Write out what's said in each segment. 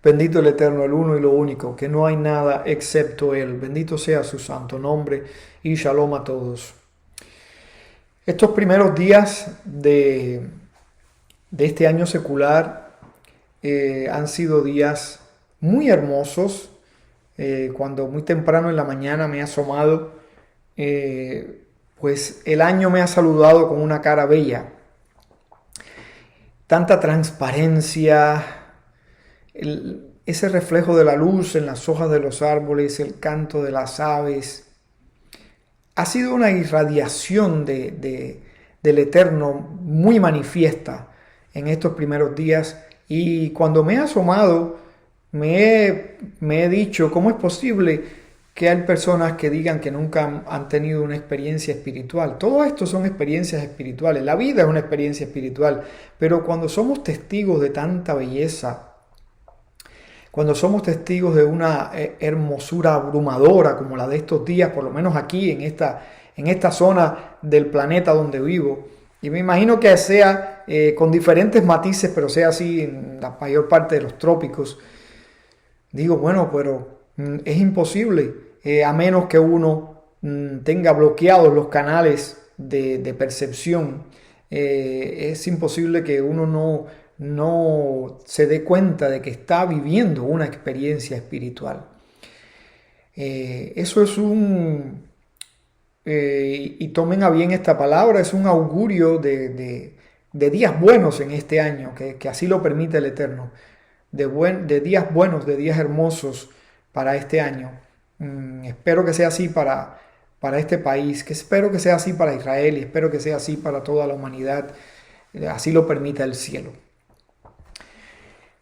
Bendito el Eterno, el uno y lo único, que no hay nada excepto Él. Bendito sea su santo nombre y shalom a todos. Estos primeros días de este año secular han sido días muy hermosos. Cuando muy temprano en la mañana me he asomado, pues el año me ha saludado con una cara bella. Tanta transparencia, ese reflejo de la luz en las hojas de los árboles, el canto de las aves. Ha sido una irradiación del Eterno muy manifiesta en estos primeros días, y cuando me he asomado me he dicho, ¿cómo es posible que hay personas que digan que nunca han tenido una experiencia espiritual? Todo esto son experiencias espirituales, la vida es una experiencia espiritual, pero cuando somos testigos de tanta belleza, cuando somos testigos de una hermosura abrumadora como la de estos días, por lo menos aquí en esta zona del planeta donde vivo, y me imagino que sea con diferentes matices, pero sea así en la mayor parte de los trópicos, digo, bueno, pero es imposible, a menos que uno tenga bloqueados los canales de percepción. Es imposible que uno no se dé cuenta de que está viviendo una experiencia espiritual. Eso es y tomen a bien esta palabra, es un augurio de días buenos en este año, que así lo permite el Eterno, de días buenos, de días hermosos para este año. Espero que sea así para este país, que espero que sea así para Israel y espero que sea así para toda la humanidad, así lo permita el cielo.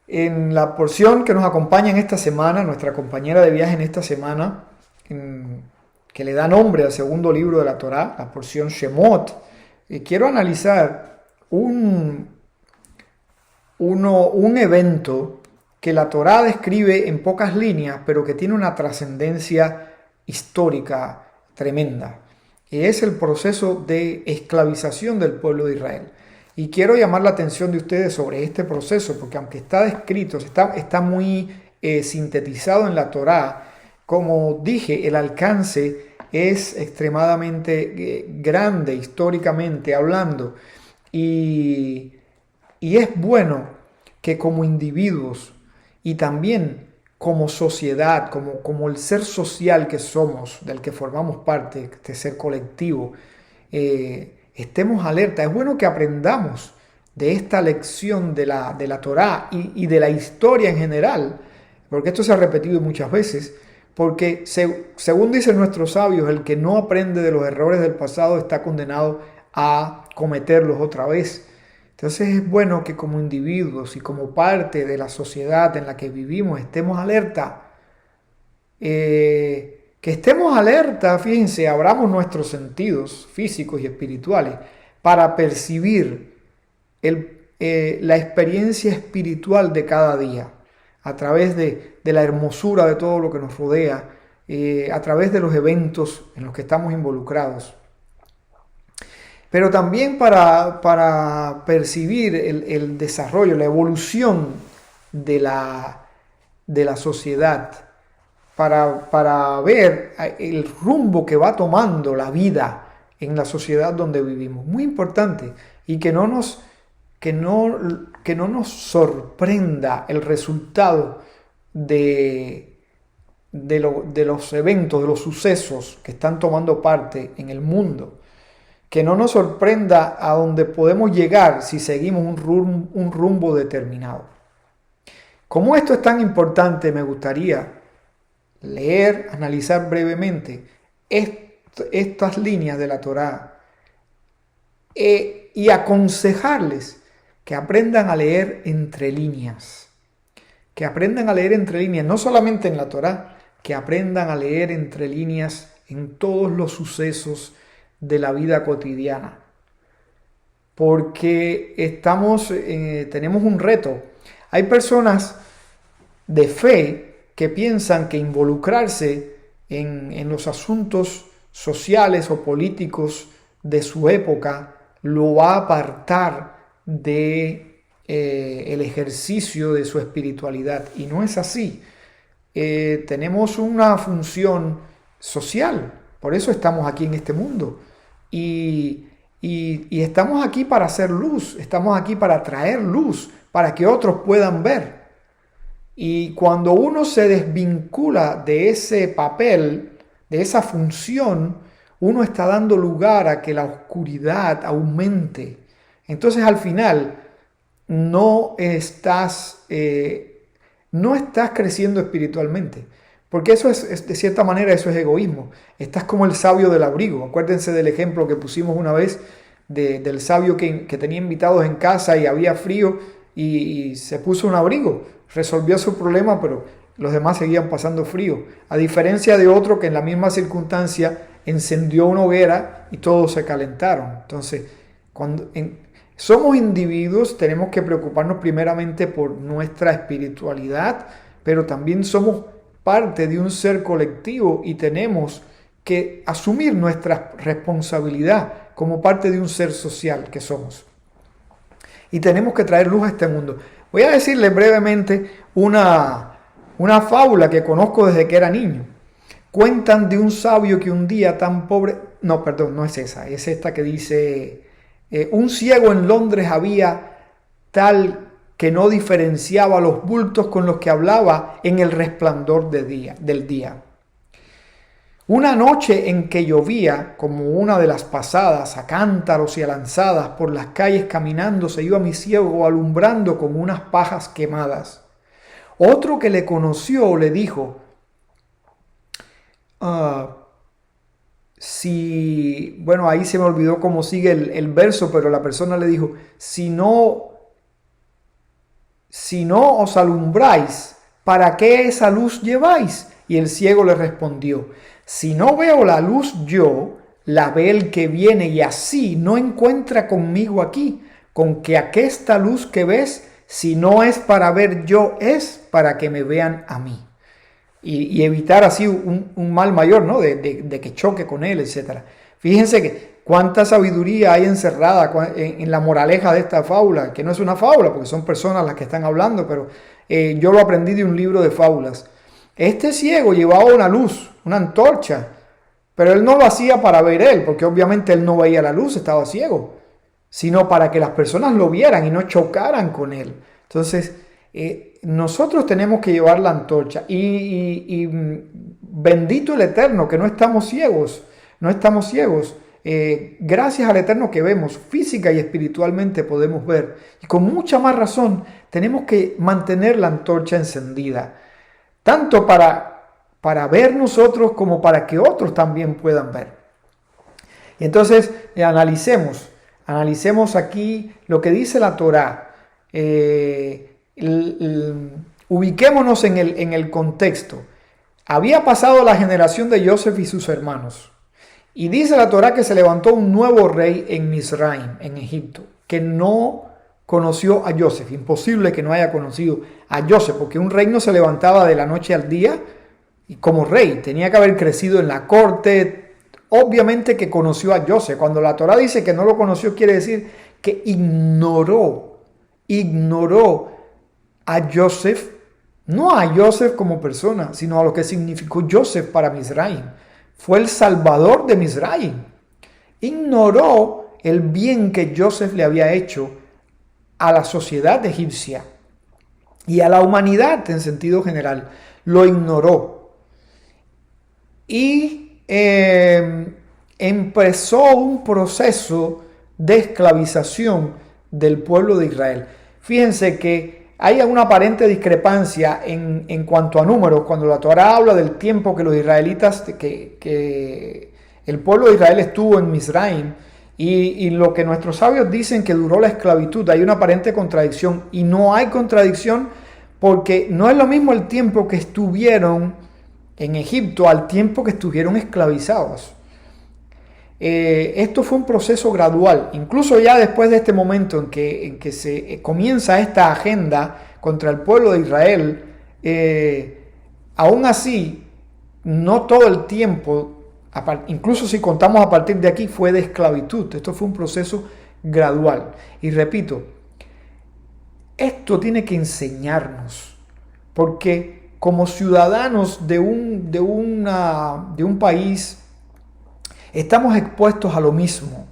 En la porción que nos acompaña en esta semana, nuestra compañera de viaje en esta semana, que le da nombre al segundo libro de la Torá, la porción Shemot, quiero analizar un evento que la Torá describe en pocas líneas, pero que tiene una trascendencia histórica tremenda. Y es el proceso de esclavización del pueblo de Israel. Y quiero llamar la atención de ustedes sobre este proceso, porque aunque está descrito, está muy sintetizado en la Torá, como dije, el alcance es extremadamente grande históricamente hablando. Y es bueno que como individuos y también como sociedad, como el ser social que somos, del que formamos parte, este ser colectivo, estemos alerta. Es bueno que aprendamos de esta lección de la Torá y de la historia en general, porque esto se ha repetido muchas veces, porque según dicen nuestros sabios, el que no aprende de los errores del pasado está condenado a cometerlos otra vez. Entonces es bueno que como individuos y como parte de la sociedad en la que vivimos estemos alerta. Que estemos alerta, fíjense, abramos nuestros sentidos físicos y espirituales para percibir la experiencia espiritual de cada día a través de la hermosura de todo lo que nos rodea, a través de los eventos en los que estamos involucrados. Pero también para percibir el desarrollo, la evolución de la sociedad, para ver el rumbo que va tomando la vida en la sociedad donde vivimos. Muy importante, y que no nos sorprenda el resultado de los eventos, de los sucesos que están tomando parte en el mundo. Que no nos sorprenda a donde podemos llegar si seguimos un rumbo determinado. Como esto es tan importante, me gustaría leer, analizar brevemente estas líneas de la Torá y aconsejarles que aprendan a leer entre líneas. Que aprendan a leer entre líneas, no solamente en la Torá, que aprendan a leer entre líneas en todos los sucesos de la vida cotidiana, porque tenemos un reto. Hay personas de fe que piensan que involucrarse en los asuntos sociales o políticos de su época lo va a apartar de el ejercicio de su espiritualidad. Y no es así. Tenemos una función social, por eso estamos aquí en este mundo. Y estamos aquí para hacer luz, estamos aquí para traer luz, para que otros puedan ver. Y cuando uno se desvincula de ese papel, de esa función, uno está dando lugar a que la oscuridad aumente. Entonces al final no estás creciendo espiritualmente. Porque eso de cierta manera, eso es egoísmo. Estás como el sabio del abrigo. Acuérdense del ejemplo que pusimos una vez del sabio que tenía invitados en casa y había frío y se puso un abrigo. Resolvió su problema, pero los demás seguían pasando frío. A diferencia de otro que en la misma circunstancia encendió una hoguera y todos se calentaron. Entonces, cuando somos individuos, tenemos que preocuparnos primeramente por nuestra espiritualidad, pero también somos parte de un ser colectivo y tenemos que asumir nuestra responsabilidad como parte de un ser social que somos. Y tenemos que traer luz a este mundo. Voy a decirles brevemente una fábula que conozco desde que era niño. Cuentan de un sabio que un día tan pobre... No, perdón, no es esa. Es esta que dice... un ciego en Londres había tal que no diferenciaba los bultos con los que hablaba en el resplandor del día. Una noche en que llovía, como una de las pasadas, a cántaros y a lanzadas, por las calles caminando se iba mi ciego alumbrando con unas pajas quemadas. Otro que le conoció le dijo, bueno, ahí se me olvidó cómo sigue el verso, pero la persona le dijo, si no os alumbráis, ¿para qué esa luz lleváis? Y el ciego le respondió, si no veo la luz yo, la ve el que viene y así no encuentra conmigo aquí, con que aquesta luz que ves, si no es para ver yo, es para que me vean a mí. Y evitar así un mal mayor, ¿no? De que choque con él, etc. Fíjense que cuánta sabiduría hay encerrada en la moraleja de esta fábula, que no es una fábula, porque son personas las que están hablando, pero yo lo aprendí de un libro de fábulas. Este ciego llevaba una luz, una antorcha, pero él no lo hacía para ver él, porque obviamente él no veía la luz, estaba ciego, sino para que las personas lo vieran y no chocaran con él. Entonces, nosotros tenemos que llevar la antorcha y bendito el Eterno, que no estamos ciegos, gracias al Eterno que vemos, física y espiritualmente podemos ver. Y con mucha más razón tenemos que mantener la antorcha encendida, tanto para ver nosotros como para que otros también puedan ver. Y entonces analicemos aquí lo que dice la Torá. Ubiquémonos en el contexto. Había pasado la generación de Joseph y sus hermanos. Y dice la Torá que se levantó un nuevo rey en Misraim, en Egipto, que no conoció a Joseph. Imposible que no haya conocido a Joseph, porque un rey no se levantaba de la noche al día y como rey. Tenía que haber crecido en la corte. Obviamente que conoció a Joseph. Cuando la Torá dice que no lo conoció, quiere decir que ignoró a Joseph, no a Joseph como persona, sino a lo que significó Joseph para Misraim. Fue el salvador de Misraim. Ignoró el bien que Joseph le había hecho a la sociedad egipcia y a la humanidad en sentido general. Lo ignoró. Y empezó un proceso de esclavización del pueblo de Israel. Fíjense que hay una aparente discrepancia en cuanto a números cuando la Torá habla del tiempo que los israelitas, que el pueblo de Israel estuvo en Misraim y lo que nuestros sabios dicen que duró la esclavitud. Hay una aparente contradicción y no hay contradicción porque no es lo mismo el tiempo que estuvieron en Egipto al tiempo que estuvieron esclavizados. Esto fue un proceso gradual, incluso ya después de este momento en que se comienza esta agenda contra el pueblo de Israel, aún así, no todo el tiempo, incluso si contamos a partir de aquí, fue de esclavitud. Esto fue un proceso gradual. Y repito, Esto tiene que enseñarnos, porque como ciudadanos de un país estamos expuestos a lo mismo.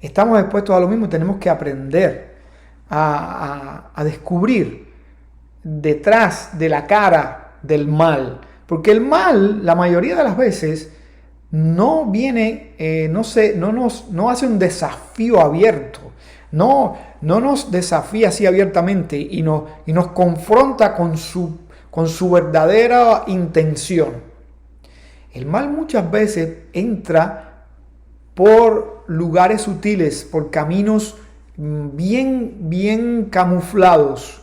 Estamos expuestos a lo mismo y tenemos que aprender a descubrir detrás de la cara del mal. Porque el mal, la mayoría de las veces, no viene, no hace un desafío abierto. No nos desafía así abiertamente y nos confronta con su verdadera intención. El mal muchas veces entra por lugares sutiles, por caminos bien camuflados.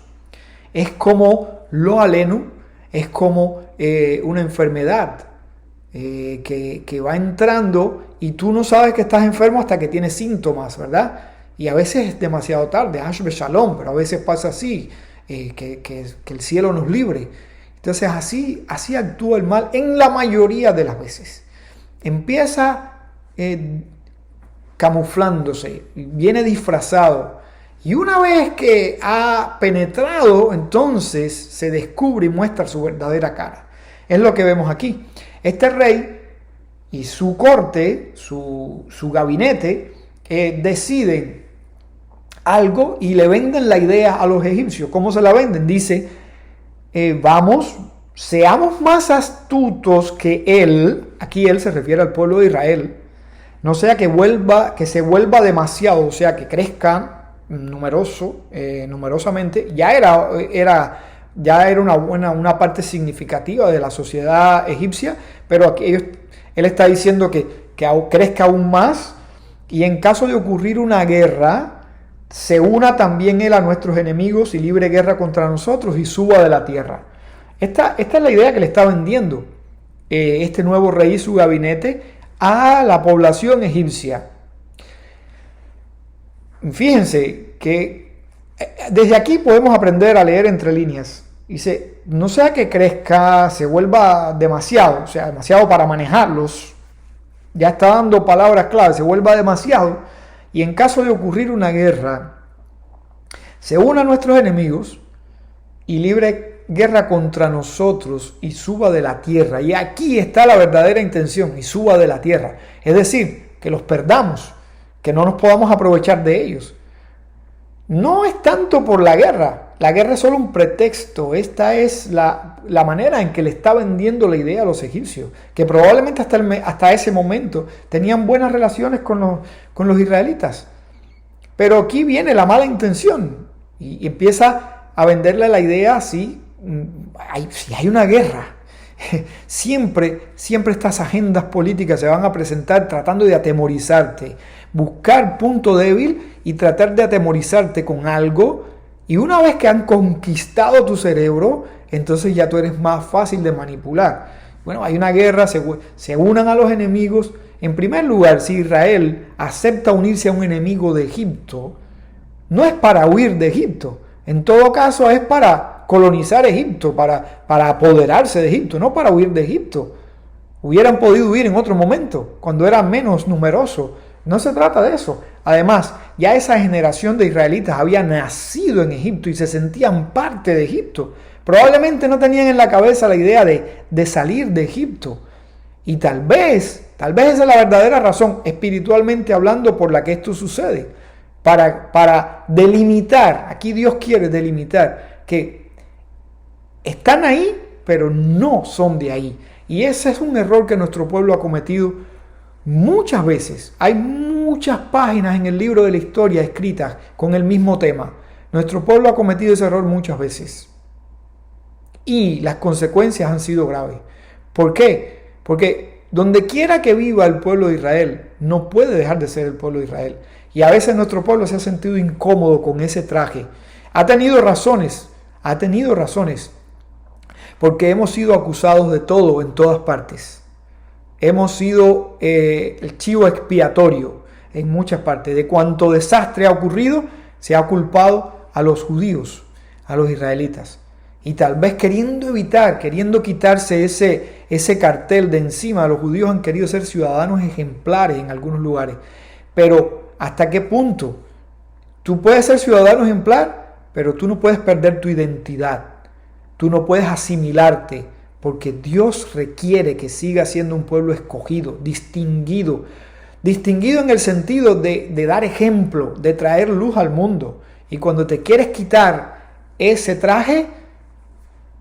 Es como lo aleno, es como una enfermedad que va entrando y tú no sabes que estás enfermo hasta que tienes síntomas, ¿verdad? Y a veces es demasiado tarde, Hashbe Shalom, pero a veces pasa así, que el cielo nos libre. Entonces así actúa el mal en la mayoría de las veces. Empieza camuflándose, viene disfrazado. Y una vez que ha penetrado, entonces se descubre y muestra su verdadera cara. Es lo que vemos aquí. Este rey y su corte, su gabinete, deciden algo y le venden la idea a los egipcios. ¿Cómo se la venden? Dice, seamos más que él. Aquí él se refiere al pueblo de Israel. No sea que se vuelva demasiado, o sea, que crezca numerosamente. Ya era una parte significativa de la sociedad egipcia, pero aquí él está diciendo que crezca aún más y en caso de ocurrir una guerra, se una también él a nuestros enemigos y libre guerra contra nosotros y suba de la tierra. Esta es la idea que le está vendiendo este nuevo rey y su gabinete a la población egipcia. Fíjense que desde aquí podemos aprender a leer entre líneas. Dice, no sea que crezca, se vuelva demasiado, o sea, demasiado para manejarlos. Ya está dando palabras claves, se vuelva demasiado. Y en caso de ocurrir una guerra, se una a nuestros enemigos y libre guerra contra nosotros y suba de la tierra. Y aquí está la verdadera intención, y suba de la tierra. Es decir, que los perdamos, que no nos podamos aprovechar de ellos. No es tanto por la guerra es solo un pretexto. Esta es la manera en que le está vendiendo la idea a los egipcios, que probablemente hasta ese momento tenían buenas relaciones con los israelitas. Pero aquí viene la mala intención y empieza a venderle la idea así, si hay una guerra. Siempre estas agendas políticas se van a presentar tratando de atemorizarte, buscar punto débil y tratar de atemorizarte con algo. Y una vez que han conquistado tu cerebro, entonces ya tú eres más fácil de manipular. Bueno, hay una guerra, se unan a los enemigos. En primer lugar, si Israel acepta unirse a un enemigo de Egipto, no es para huir de Egipto. En todo caso, es para colonizar Egipto, para apoderarse de Egipto, no para huir de Egipto. Hubieran podido huir en otro momento, cuando eran menos numerosos. No se trata de eso. Además, ya esa generación de israelitas había nacido en Egipto y se sentían parte de Egipto. Probablemente no tenían en la cabeza la idea de salir de Egipto. Y tal vez esa es la verdadera razón, espiritualmente hablando, por la que esto sucede. Para delimitar, aquí Dios quiere delimitar, que están ahí, pero no son de ahí. Y ese es un error que nuestro pueblo ha cometido muchas veces. Hay muchas páginas en el libro de la historia escritas con el mismo tema. Nuestro pueblo ha cometido ese error muchas veces. Y las consecuencias han sido graves. ¿Por qué? Porque donde quiera que viva el pueblo de Israel, no puede dejar de ser el pueblo de Israel. Y a veces nuestro pueblo se ha sentido incómodo con ese traje. Ha tenido razones, porque hemos sido acusados de todo en todas partes. Hemos sido el chivo expiatorio en muchas partes. De cuánto desastre ha ocurrido, se ha culpado a los judíos, a los israelitas. Y tal vez queriendo quitarse ese cartel de encima, los judíos han querido ser ciudadanos ejemplares en algunos lugares. Pero ¿hasta qué punto? Tú puedes ser ciudadano ejemplar, pero tú no puedes perder tu identidad. Tú no puedes asimilarte, porque Dios requiere que sigas siendo un pueblo escogido, distinguido. Distinguido en el sentido de dar ejemplo, de traer luz al mundo. Y cuando te quieres quitar ese traje,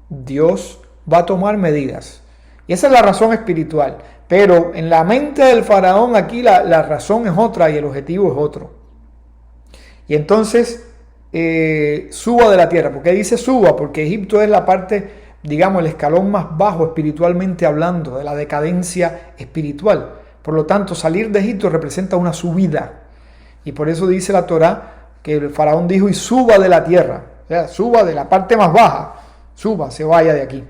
Dios va a tomar medidas. Y esa es la razón espiritual. Pero en la mente del faraón aquí la razón es otra y el objetivo es otro. Y entonces suba de la tierra. ¿Por qué dice suba? Porque Egipto es la parte, digamos, el escalón más bajo espiritualmente hablando, de la decadencia espiritual. Por lo tanto, salir de Egipto representa una subida. Y por eso dice la Torá que el faraón dijo, y suba de la tierra. O sea, suba de la parte más baja. Suba, se vaya de aquí.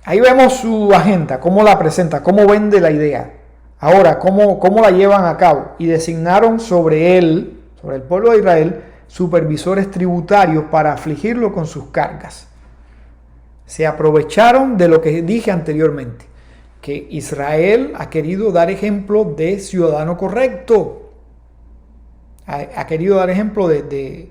Ahí vemos su agenda, cómo la presenta, cómo vende la idea. Ahora, cómo la llevan a cabo. Y designaron sobre él, sobre el pueblo de Israel, supervisores tributarios para afligirlo con sus cargas. Se aprovecharon de lo que dije anteriormente, que Israel ha querido dar ejemplo de ciudadano correcto. Ha querido dar ejemplo de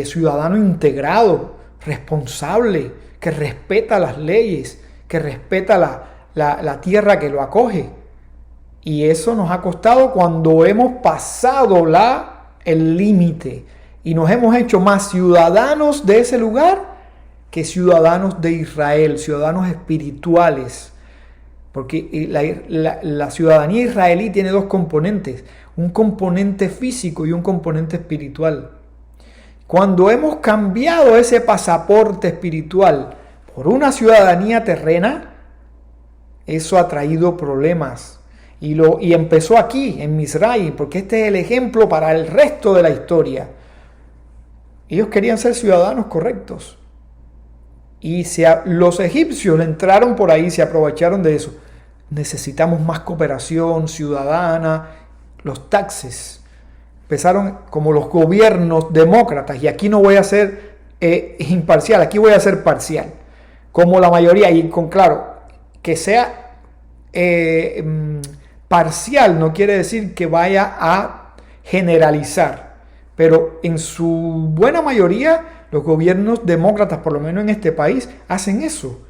ciudadano integrado, responsable, que respeta las leyes, que respeta la tierra que lo acoge. Y eso nos ha costado cuando hemos pasado el límite y nos hemos hecho más ciudadanos de ese lugar que ciudadanos de Israel, ciudadanos espirituales. Porque la ciudadanía israelí tiene dos componentes, un componente físico y un componente espiritual. Cuando hemos cambiado ese pasaporte espiritual por una ciudadanía terrena, eso ha traído problemas. Y empezó aquí, en Misraim, porque este es el ejemplo para el resto de la historia. Ellos querían ser ciudadanos correctos. Y los egipcios le entraron por ahí, se aprovecharon de eso. Necesitamos más cooperación ciudadana, los taxes. Empezaron como los gobiernos demócratas, y aquí no voy a ser imparcial, aquí voy a ser parcial. Como la mayoría, y claro, que sea parcial no quiere decir que vaya a generalizar, pero en su buena mayoría los gobiernos demócratas, por lo menos en este país, hacen eso.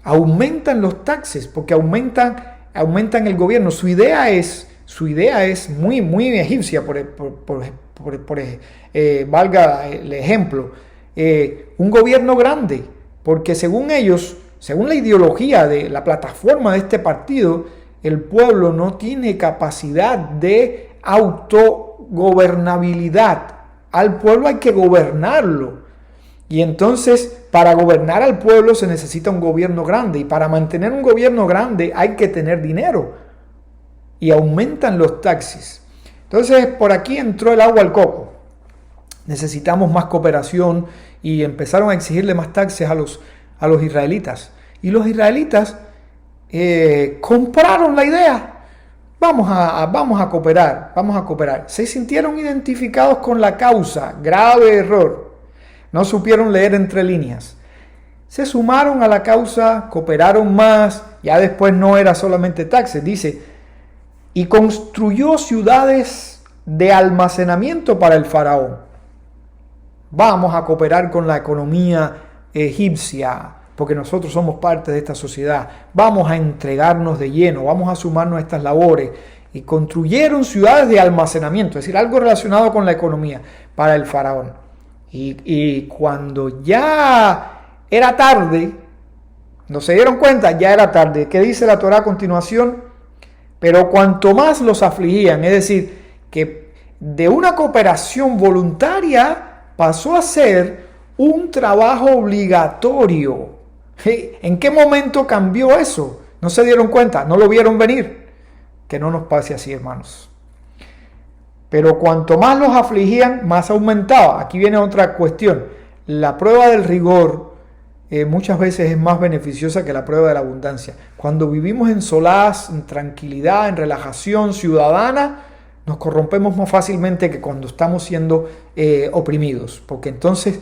Aumentan los taxes porque aumentan el gobierno. Su idea es muy, muy egipcia, valga el ejemplo. Un gobierno grande, porque según ellos, según la ideología de la plataforma de este partido, el pueblo no tiene capacidad de autogobernabilidad. Al pueblo hay que gobernarlo. Y entonces, para gobernar al pueblo se necesita un gobierno grande. Y para mantener un gobierno grande hay que tener dinero. Y aumentan los taxes. Entonces, por aquí entró el agua al coco. Necesitamos más cooperación y empezaron a exigirle más taxes a los israelitas. Y los israelitas compraron la idea. Vamos a cooperar. Se sintieron identificados con la causa. Grave error. No supieron leer entre líneas. Se sumaron a la causa, cooperaron más. Ya después no era solamente taxes. Dice, y construyó ciudades de almacenamiento para el faraón. Vamos a cooperar con la economía egipcia, porque nosotros somos parte de esta sociedad. Vamos a entregarnos de lleno, vamos a sumarnos a estas labores. Y construyeron ciudades de almacenamiento, es decir, algo relacionado con la economía para el faraón. Y cuando ya era tarde, no se dieron cuenta, ya era tarde. ¿Qué dice la Torá a continuación? Pero cuanto más los afligían, es decir, que de una cooperación voluntaria pasó a ser un trabajo obligatorio. ¿En qué momento cambió eso? ¿No se dieron cuenta? ¿No lo vieron venir? Que no nos pase así, hermanos. Pero cuanto más los afligían, más aumentaba. Aquí viene otra cuestión. La prueba del rigor muchas veces es más beneficiosa que la prueba de la abundancia. Cuando vivimos en solaz, en tranquilidad, en relajación ciudadana, nos corrompemos más fácilmente que cuando estamos siendo oprimidos. Porque entonces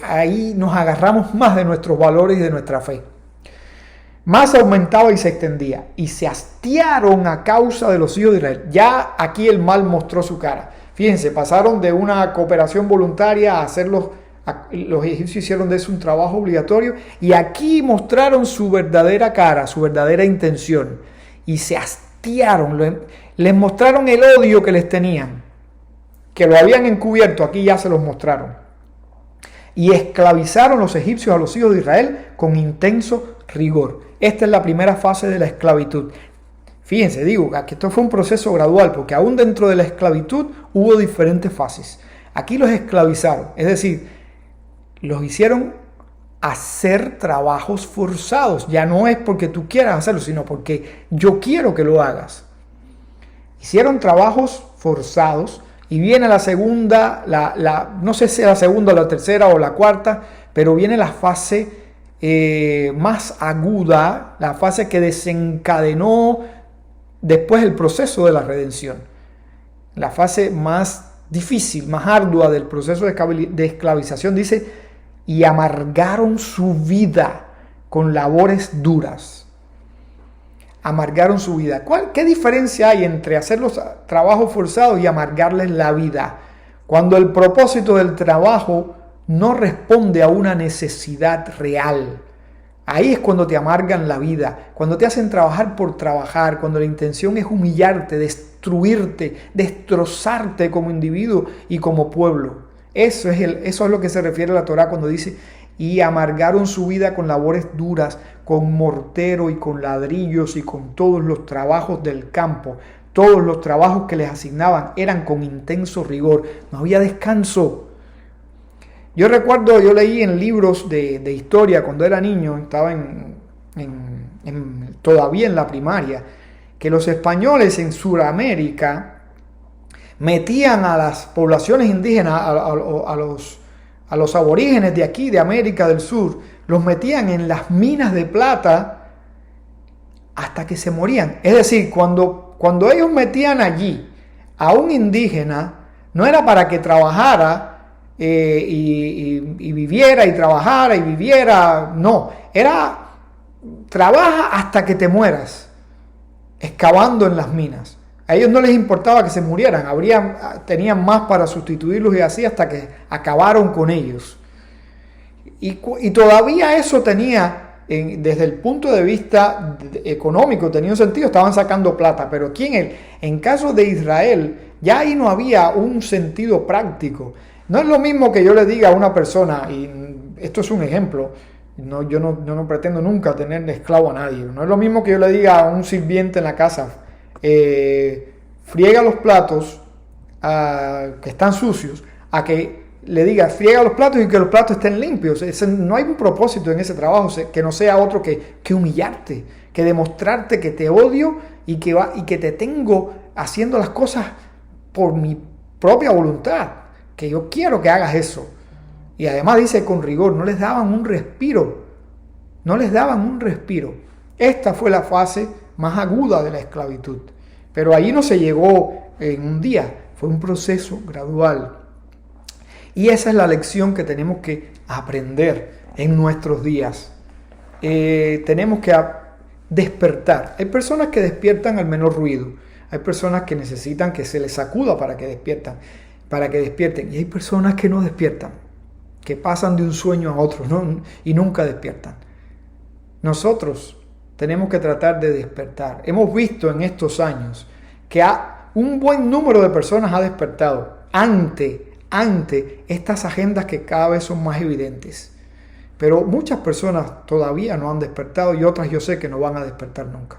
ahí nos agarramos más de nuestros valores y de nuestra fe. Más aumentaba y se extendía, y se hastiaron a causa de los hijos de Israel. Ya aquí el mal mostró su cara. Fíjense, pasaron de una cooperación voluntaria a hacerlos, los egipcios hicieron de eso un trabajo obligatorio, y aquí mostraron su verdadera cara, su verdadera intención, y se hastiaron, les mostraron el odio que les tenían, que lo habían encubierto, aquí ya se los mostraron, y esclavizaron los egipcios a los hijos de Israel con intenso rigor. Esta es la primera fase de la esclavitud. Fíjense, digo que esto fue un proceso gradual, porque aún dentro de la esclavitud hubo diferentes fases. Aquí los esclavizaron, es decir, los hicieron hacer trabajos forzados. Ya no es porque tú quieras hacerlo, sino porque yo quiero que lo hagas. Hicieron trabajos forzados, y viene la segunda, no sé si la segunda, la tercera o la cuarta, pero viene la fase más aguda, la fase que desencadenó después el proceso de la redención. La fase más difícil, más ardua del proceso de esclavización, dice, y amargaron su vida con labores duras. Amargaron su vida. ¿Qué diferencia hay entre hacer los trabajos forzados y amargarles la vida? Cuando el propósito del trabajo no responde a una necesidad real. Ahí es cuando te amargan la vida, cuando te hacen trabajar por trabajar, cuando la intención es humillarte, destruirte, destrozarte como individuo y como pueblo. Eso es lo que se refiere a la Torá cuando dice, y amargaron su vida con labores duras, con mortero y con ladrillos y con todos los trabajos del campo. Todos los trabajos que les asignaban eran con intenso rigor, no había descanso. Yo recuerdo, yo leí en libros de historia cuando era niño, estaba todavía en la primaria, que los españoles en Sudamérica metían a las poblaciones indígenas, a los aborígenes de aquí, de América del Sur, los metían en las minas de plata hasta que se morían. Es decir, cuando ellos metían allí a un indígena, no era para que trabajara y viviera y trabajara y viviera, no, era trabaja hasta que te mueras, excavando en las minas. A ellos no les importaba que se murieran, tenían más para sustituirlos y así hasta que acabaron con ellos. Y todavía eso tenía, desde el punto de vista económico, tenía un sentido, estaban sacando plata, pero aquí en caso de Israel, ya ahí no había un sentido práctico. No es lo mismo que yo le diga a una persona, y esto es un ejemplo, yo no pretendo nunca tener esclavo a nadie, no es lo mismo que yo le diga a un sirviente en la casa, friega los platos que están sucios, a que le diga friega los platos y que los platos estén limpios. No hay un propósito en ese trabajo que no sea otro que humillarte, que demostrarte que te odio y que te tengo haciendo las cosas por mi propia voluntad, que yo quiero que hagas eso. Y además dice con rigor, no les daban un respiro, Esta fue la fase más aguda de la esclavitud, pero allí no se llegó en un día, fue un proceso gradual. Y esa es la lección que tenemos que aprender en nuestros días. Tenemos que despertar. Hay personas que despiertan al menor ruido, hay personas que necesitan que se les sacuda para que despierten, y hay personas que no despiertan, que pasan de un sueño a otro, ¿no? Y nunca despiertan. Nosotros tenemos que tratar de despertar. Hemos visto en estos años que un buen número de personas ha despertado ante estas agendas que cada vez son más evidentes. Pero muchas personas todavía no han despertado y otras yo sé que no van a despertar nunca.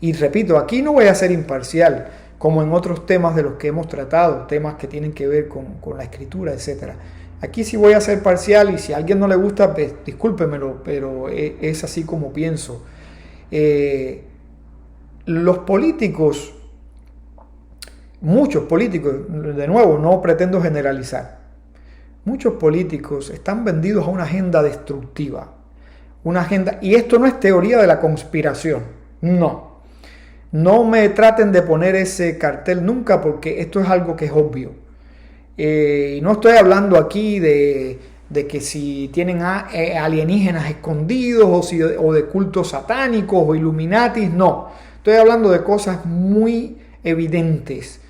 Y repito, aquí no voy a ser imparcial, como en otros temas de los que hemos tratado, temas que tienen que ver con la escritura, etc. Aquí sí voy a ser parcial y si a alguien no le gusta, pues, discúlpemelo, pero es así como pienso. Los políticos, muchos políticos, de nuevo, no pretendo generalizar, muchos políticos están vendidos a una agenda destructiva, y esto no es teoría de la conspiración, no me traten de poner ese cartel nunca porque esto es algo que es obvio. Y no estoy hablando aquí de que si tienen alienígenas escondidos o de cultos satánicos o illuminatis, no. Estoy hablando de cosas muy evidentes.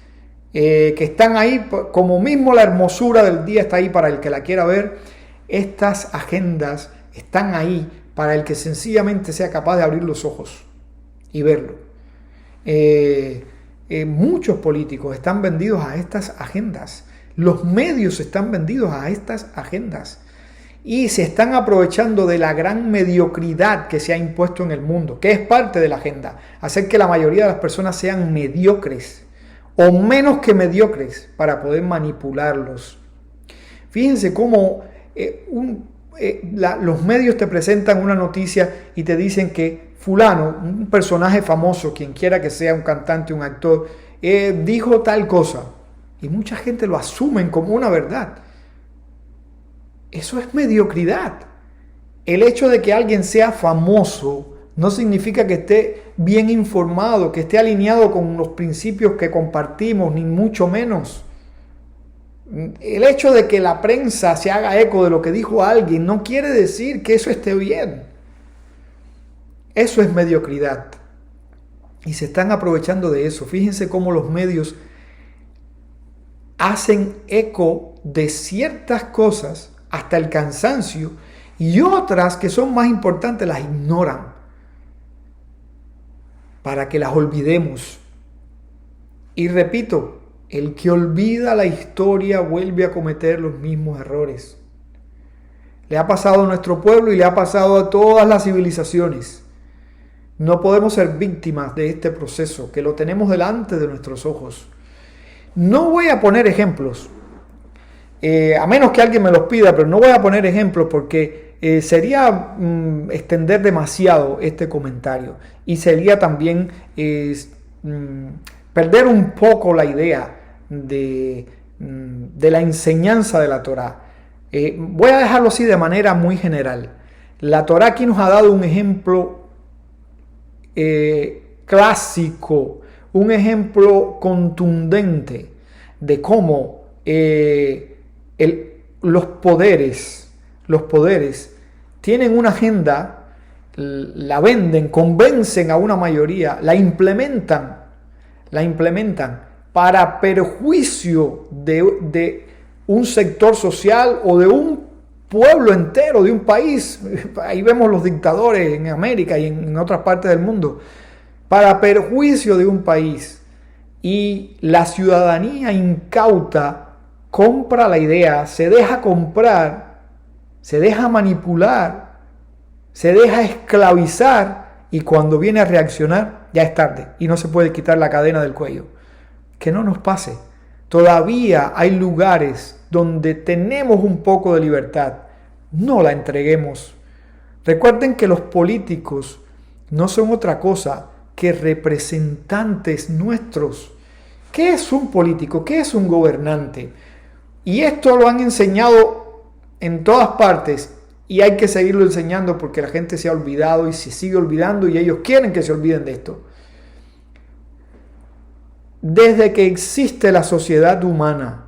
que están ahí, como mismo la hermosura del día está ahí para el que la quiera ver. Estas agendas están ahí para el que sencillamente sea capaz de abrir los ojos y verlo. Muchos políticos están vendidos a estas agendas. Los medios están vendidos a estas agendas. Y se están aprovechando de la gran mediocridad que se ha impuesto en el mundo, que es parte de la agenda. Hacer que la mayoría de las personas sean mediocres o menos que mediocres para poder manipularlos. Fíjense cómo los medios te presentan una noticia y te dicen que fulano, un personaje famoso, quien quiera que sea, un cantante, un actor, dijo tal cosa. Y mucha gente lo asumen como una verdad. Eso es mediocridad. El hecho de que alguien sea famoso no significa que esté bien informado, que esté alineado con los principios que compartimos, ni mucho menos. El hecho de que la prensa se haga eco de lo que dijo alguien no quiere decir que eso esté bien. Eso es mediocridad. Y se están aprovechando de eso. Fíjense cómo los medios hacen eco de ciertas cosas hasta el cansancio y otras que son más importantes las ignoran para que las olvidemos. Y repito, el que olvida la historia vuelve a cometer los mismos errores. Le ha pasado a nuestro pueblo y le ha pasado a todas las civilizaciones. No podemos ser víctimas de este proceso, que lo tenemos delante de nuestros ojos. No voy a poner ejemplos, a menos que alguien me los pida, pero no voy a poner ejemplos porque sería extender demasiado este comentario y sería también perder un poco la idea de la enseñanza de la Torá. Voy a dejarlo así de manera muy general. La Torá aquí nos ha dado un ejemplo clásico, un ejemplo contundente de cómo los poderes tienen una agenda, la venden, convencen a una mayoría, la implementan para perjuicio de un sector social o de un pueblo entero, de un país. Ahí vemos los dictadores en América y en otras partes del mundo, para perjuicio de un país. Y la ciudadanía incauta compra la idea, se deja comprar, se deja manipular, se deja esclavizar, y cuando viene a reaccionar ya es tarde y no se puede quitar la cadena del cuello. Que no nos pase. Todavía hay lugares donde tenemos un poco de libertad. No la entreguemos. Recuerden que los políticos no son otra cosa que representantes nuestros. ¿Qué es un político? ¿Qué es un gobernante? Y esto lo han enseñado en todas partes y hay que seguirlo enseñando porque la gente se ha olvidado y se sigue olvidando y ellos quieren que se olviden de esto. Desde que existe la sociedad humana,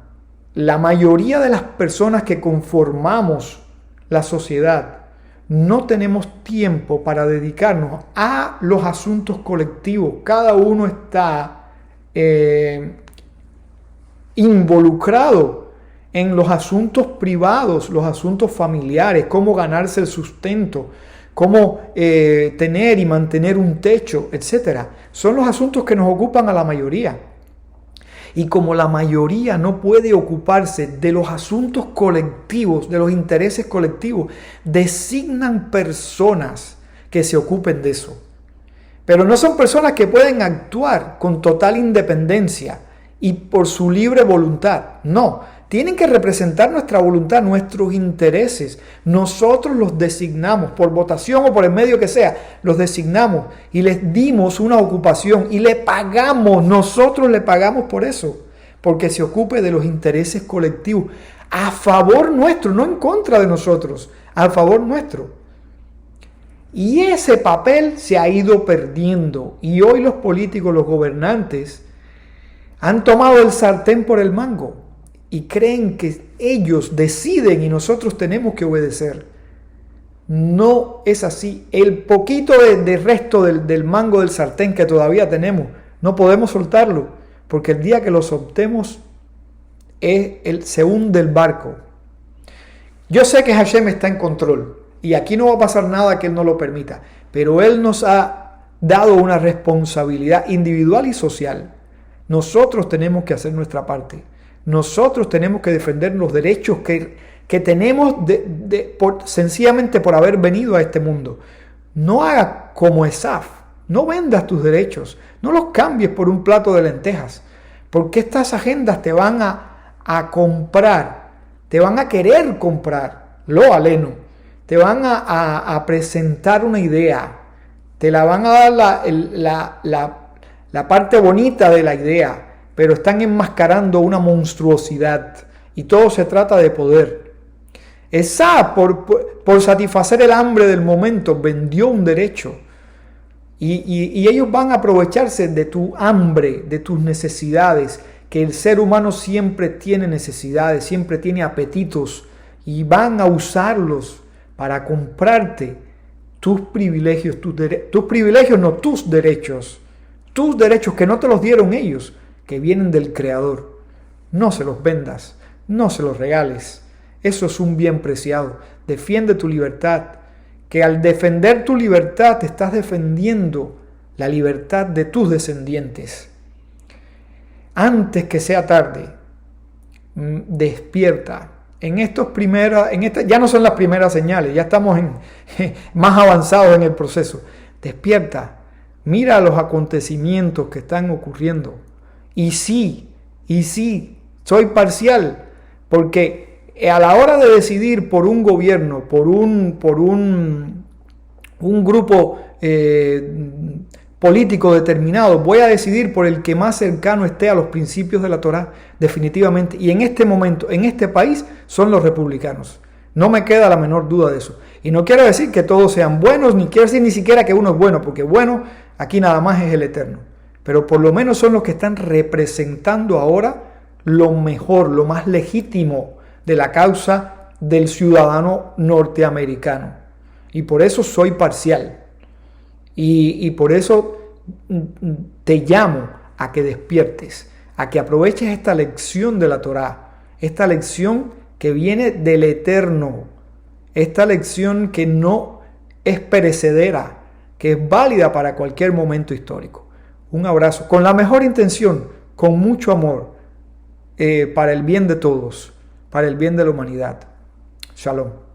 la mayoría de las personas que conformamos la sociedad no tenemos tiempo para dedicarnos a los asuntos colectivos. Cada uno está involucrado en los asuntos privados, los asuntos familiares, cómo ganarse el sustento, cómo tener y mantener un techo, etc. Son los asuntos que nos ocupan a la mayoría. Y como la mayoría no puede ocuparse de los asuntos colectivos, de los intereses colectivos, designan personas que se ocupen de eso. Pero no son personas que pueden actuar con total independencia y por su libre voluntad. No, tienen que representar nuestra voluntad, nuestros intereses. Nosotros los designamos por votación o por el medio que sea. Los designamos y les dimos una ocupación y le pagamos. Nosotros le pagamos por eso, porque se ocupe de los intereses colectivos a favor nuestro, no en contra de nosotros, a favor nuestro. Y ese papel se ha ido perdiendo y hoy los políticos, los gobernantes, han tomado el sartén por el mango y creen que ellos deciden y nosotros tenemos que obedecer. No es así. El poquito de resto del mango del sartén que todavía tenemos, no podemos soltarlo, porque el día que los soltemos se hunde el barco. Yo sé que Hashem está en control y aquí no va a pasar nada que Él no lo permita, pero Él nos ha dado una responsabilidad individual y social. Nosotros tenemos que hacer nuestra parte. Nosotros tenemos que defender los derechos que tenemos sencillamente por haber venido a este mundo. No hagas como Esaf, no vendas tus derechos, no los cambies por un plato de lentejas, porque estas agendas te van a comprar, te van a querer comprar, lo aleno, te van a presentar una idea, te la van a dar la parte bonita de la idea, pero están enmascarando una monstruosidad y todo se trata de poder. Esaf, por satisfacer el hambre del momento, vendió un derecho y ellos van a aprovecharse de tu hambre, de tus necesidades, que el ser humano siempre tiene necesidades, siempre tiene apetitos y van a usarlos para comprarte tus privilegios, tus derechos que no te los dieron ellos, que vienen del Creador. No se los vendas, no se los regales. Eso es un bien preciado. Defiende tu libertad, que al defender tu libertad te estás defendiendo la libertad de tus descendientes. Antes que sea tarde, despierta. Ya no son las primeras señales, ya estamos más avanzados en el proceso. Despierta, mira los acontecimientos que están ocurriendo. Y sí, soy parcial, porque a la hora de decidir por un gobierno, por un grupo político determinado, voy a decidir por el que más cercano esté a los principios de la Torá, definitivamente. Y en este momento, en este país, son los republicanos. No me queda la menor duda de eso. Y no quiero decir que todos sean buenos, ni quiero decir ni siquiera que uno es bueno, porque bueno, aquí nada más es el Eterno. Pero por lo menos son los que están representando ahora lo mejor, lo más legítimo de la causa del ciudadano norteamericano. Y por eso soy parcial. Y por eso te llamo a que despiertes, a que aproveches esta lección de la Torá, esta lección que viene del Eterno, esta lección que no es perecedera, que es válida para cualquier momento histórico. Un abrazo, con la mejor intención, con mucho amor, para el bien de todos, para el bien de la humanidad. Shalom.